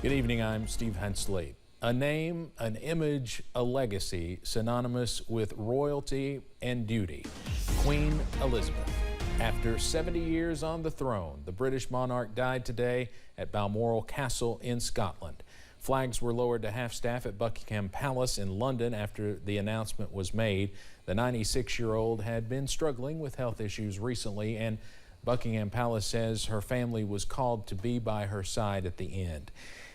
Good evening, I'm Steve Hensley. A name, an image, a legacy synonymous with royalty and duty. Queen Elizabeth. After 70 years on the throne, the British monarch died today at Balmoral Castle in Scotland. Flags were lowered to half-staff at Buckingham Palace in London after the announcement was made. The 96-year-old had been struggling with health issues recently, and Buckingham Palace says her family was called to be by her side at the end.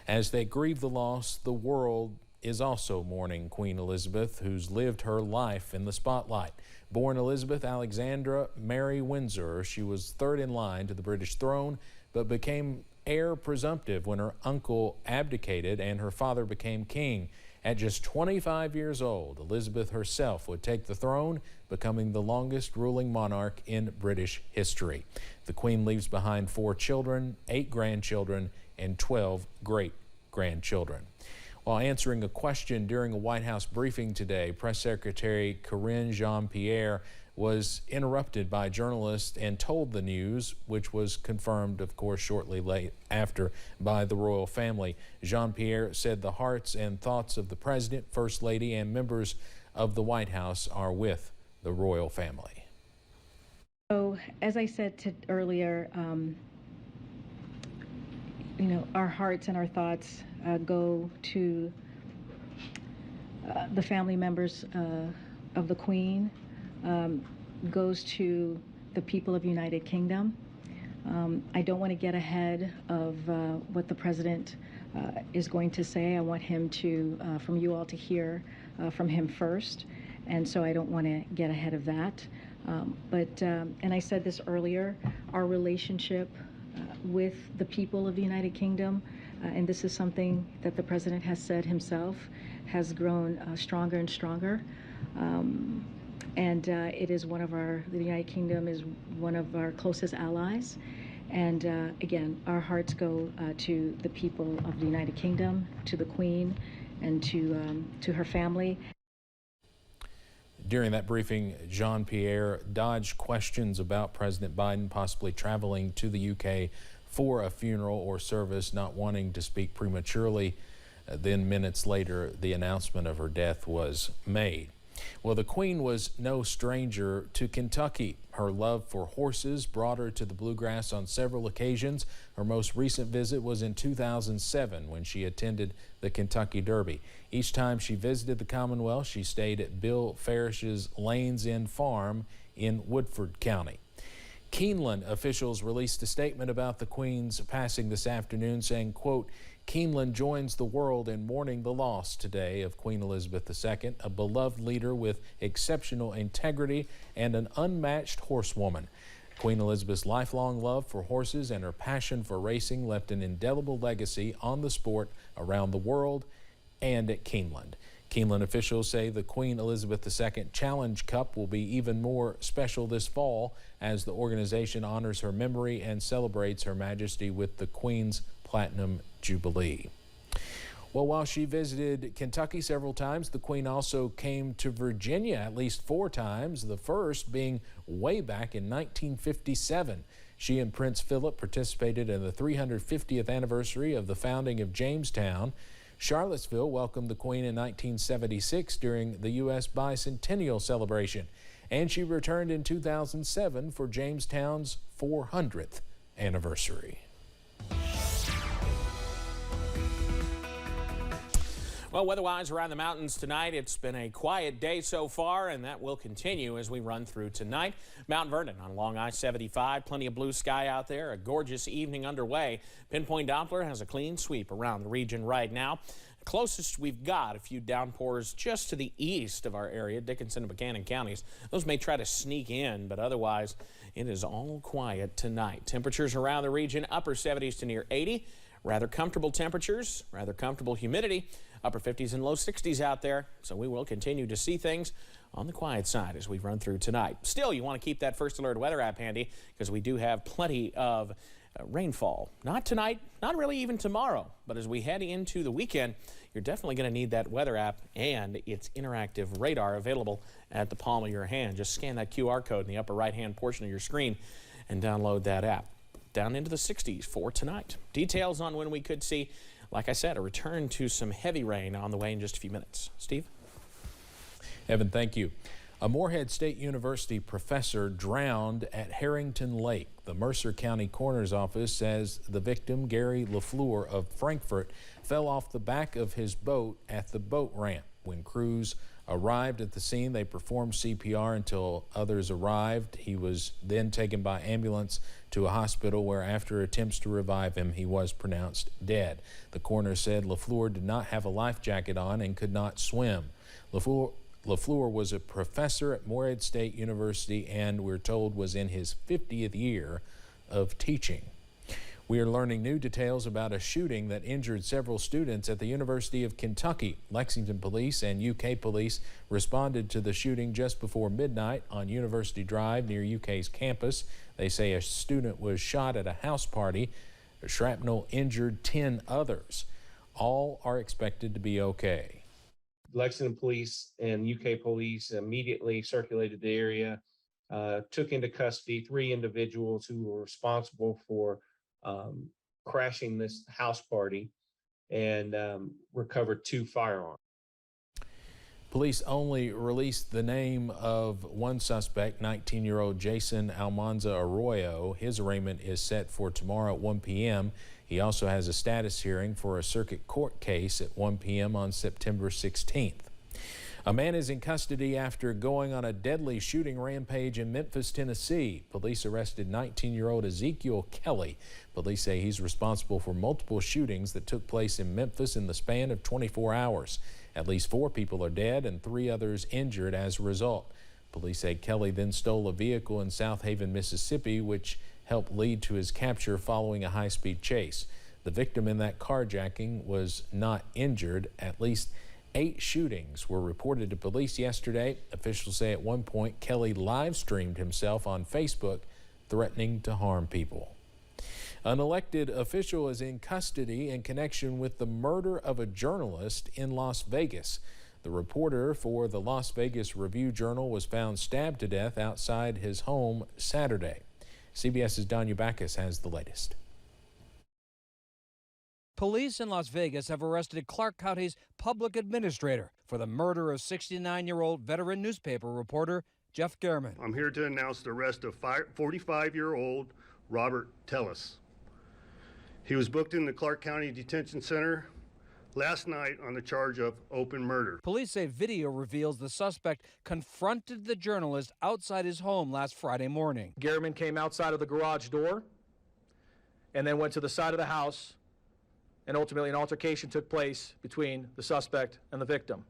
As they grieve the loss, the world is also mourning Queen Elizabeth, who's lived her life in the spotlight. Born Elizabeth Alexandra Mary Windsor, she was third in line to the British throne, but became heir presumptive when her uncle abdicated and her father became king. At just 25 years old, Elizabeth herself would take the throne, becoming the longest ruling monarch in British history. The Queen leaves behind 4 children, 8 grandchildren, and 12 great-grandchildren. While answering a question during a White House briefing today, Press Secretary Karine Jean-Pierre was interrupted by journalists and told the news, which was confirmed, of course, shortly after by the royal family. Jean-Pierre said the hearts and thoughts of the President, First Lady, and members of the White House are with the royal family. So, as I said earlier, our hearts and our thoughts go to the family members of the Queen, goes to the people of United Kingdom. I don't want to get ahead of what the President is going to say. I want him to, from you all to hear from him first, and so I don't want to get ahead of that. And I said this earlier, our relationship with the people of the United Kingdom, and this is something that the President has said himself, has grown stronger and stronger. It is the United Kingdom is one of our closest allies. And again, our hearts go to the people of the United Kingdom, to the Queen, and to her family. During that briefing, Jean-Pierre dodged questions about President Biden possibly traveling to the UK for a funeral or service, not wanting to speak prematurely. Then minutes later, the announcement of her death was made. Well, the Queen was no stranger to Kentucky. Her love for horses brought her to the bluegrass on several occasions. Her most recent visit was in 2007 when she attended the Kentucky Derby. Each time she visited the Commonwealth, she stayed at Bill Farish's Lanes End Farm in Woodford County. Keeneland officials released a statement about the Queen's passing this afternoon, saying, quote, Keeneland joins the world in mourning the loss today of Queen Elizabeth II, a beloved leader with exceptional integrity and an unmatched horsewoman. Queen Elizabeth's lifelong love for horses and her passion for racing left an indelible legacy on the sport around the world and at Keeneland. Keeneland officials say the Queen Elizabeth II Challenge Cup will be even more special this fall as the organization honors her memory and celebrates Her Majesty with the Queen's Platinum Jubilee. Well, while she visited Kentucky several times, the Queen also came to Virginia at least 4 times, the first being way back in 1957. She and Prince Philip participated in the 350th anniversary of the founding of Jamestown. Charlottesville welcomed the Queen in 1976 during the U.S. bicentennial celebration, and she returned in 2007 for Jamestown's 400th anniversary. Well, weather-wise around the mountains tonight, it's been a quiet day so far, and that will continue as we run through tonight. Mount Vernon on Long I-75, plenty of blue sky out there, a gorgeous evening underway. Pinpoint Doppler has a clean sweep around the region right now. Closest we've got a few downpours just to the east of our area, Dickinson and Buchanan counties. Those may try to sneak in, but otherwise it is all quiet tonight. Temperatures around the region, upper 70s to near 80. Rather comfortable temperatures, rather comfortable humidity, upper 50s and low 60s out there. So we will continue to see things on the quiet side as we run through tonight. Still, you want to keep that First Alert weather app handy because we do have plenty of rainfall. Not tonight, not really even tomorrow, but as we head into the weekend, you're definitely going to need that weather app and its interactive radar available at the palm of your hand. Just scan that QR code in the upper right-hand portion of your screen and download that app. Down into the 60s for tonight. Details on when we could see like I said, a return to some heavy rain on the way in just a few minutes. Steve? Evan, thank you. A Morehead State University professor drowned at Harrington Lake. The Mercer County Coroner's Office says the victim, Gary LaFleur of Frankfort, fell off the back of his boat at the boat ramp. When crews arrived at the scene, they performed CPR until others arrived. He was then taken by ambulance to a hospital where, after attempts to revive him, he was pronounced dead. The coroner said LaFleur did not have a life jacket on and could not swim. LaFleur was a professor at Morehead State University and, we're told, was in his 50th year of teaching. We are learning new details about a shooting that injured several students at the University of Kentucky. Lexington police and UK police responded to the shooting just before midnight on University Drive near UK's campus. They say a student was shot at a house party. The shrapnel injured 10 others. All are expected to be okay. Lexington police and UK police immediately circulated the area, took into custody 3 individuals who were responsible for crashing this house party, and recovered 2 firearms. Police only released the name of one suspect, 19-year-old Jason Almanza Arroyo. His arraignment is set for tomorrow at 1 p.m. He also has a status hearing for a circuit court case at 1 p.m. on September 16th. A man is in custody after going on a deadly shooting rampage in Memphis, Tennessee. Police arrested 19-year-old Ezekiel Kelly. Police say he's responsible for multiple shootings that took place in Memphis in the span of 24 hours. At least 4 people are dead and 3 others injured as a result. Police say Kelly then stole a vehicle in South Haven, Mississippi, which helped lead to his capture following a high-speed chase. The victim in that carjacking was not injured. At least 8 shootings were reported to police yesterday. Officials say at one point Kelly live-streamed himself on Facebook threatening to harm people. An elected official is in custody in connection with the murder of a journalist in Las Vegas. The reporter for the Las Vegas Review-Journal was found stabbed to death outside his home Saturday. CBS's Don Ubakis has the latest. Police in Las Vegas have arrested Clark County's public administrator for the murder of 69-year-old veteran newspaper reporter Jeff German. I'm here to announce the arrest of 45-year-old Robert Tellis. He was booked in the Clark County Detention Center last night on the charge of open murder. Police say video reveals the suspect confronted the journalist outside his home last Friday morning. German came outside of the garage door and then went to the side of the house, and ultimately an altercation took place between the suspect and the victim.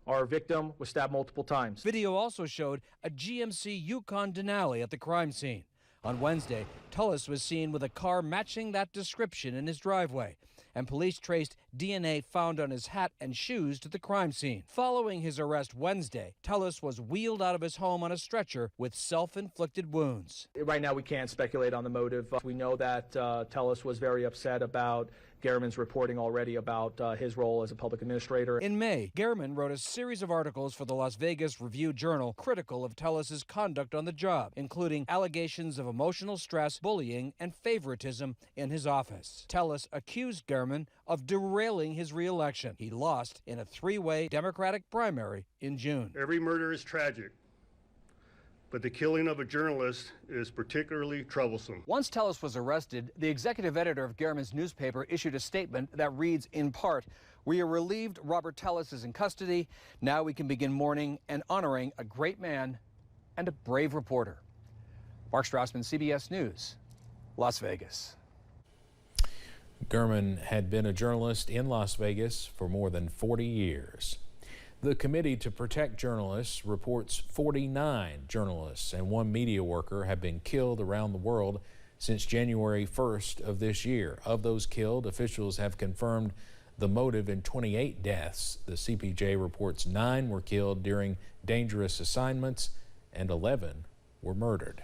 Our victim was stabbed multiple times. Video also showed a GMC Yukon Denali at the crime scene. On Wednesday, Tullis was seen with a car matching that description in his driveway, and police traced DNA found on his hat and shoes to the crime scene. Following his arrest Wednesday, Tullis was wheeled out of his home on a stretcher with self-inflicted wounds. Right now we can't speculate on the motive. We know that Tellis was very upset about German's reporting already about his role as a public administrator. In May, German wrote a series of articles for the Las Vegas Review-Journal critical of Tellis's conduct on the job, including allegations of emotional stress, bullying, and favoritism in his office. Tellis accused German of derailing his re-election. He lost in a 3-way Democratic primary in June. Every murder is tragic, but the killing of a journalist is particularly troublesome. Once Tellis was arrested, the executive editor of German's newspaper issued a statement that reads, in part, "We are relieved Robert Tellis is in custody. Now we can begin mourning and honoring a great man and a brave reporter." Mark Strassman, CBS News, Las Vegas. German had been a journalist in Las Vegas for more than 40 years. The Committee to Protect Journalists reports 49 journalists and 1 media worker have been killed around the world since January 1st of this year. Of those killed, officials have confirmed the motive in 28 deaths. The CPJ reports 9 were killed during dangerous assignments and 11 were murdered.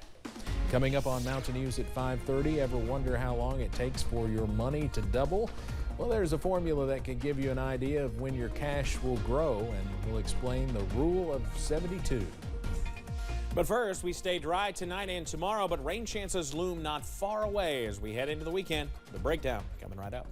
Coming up on Mountain News at 5:30, ever wonder how long it takes for your money to double? Well, there's a formula that can give you an idea of when your cash will grow, and we'll explain the rule of 72. But first, we stay dry tonight and tomorrow, but rain chances loom not far away as we head into the weekend. The breakdown coming right up.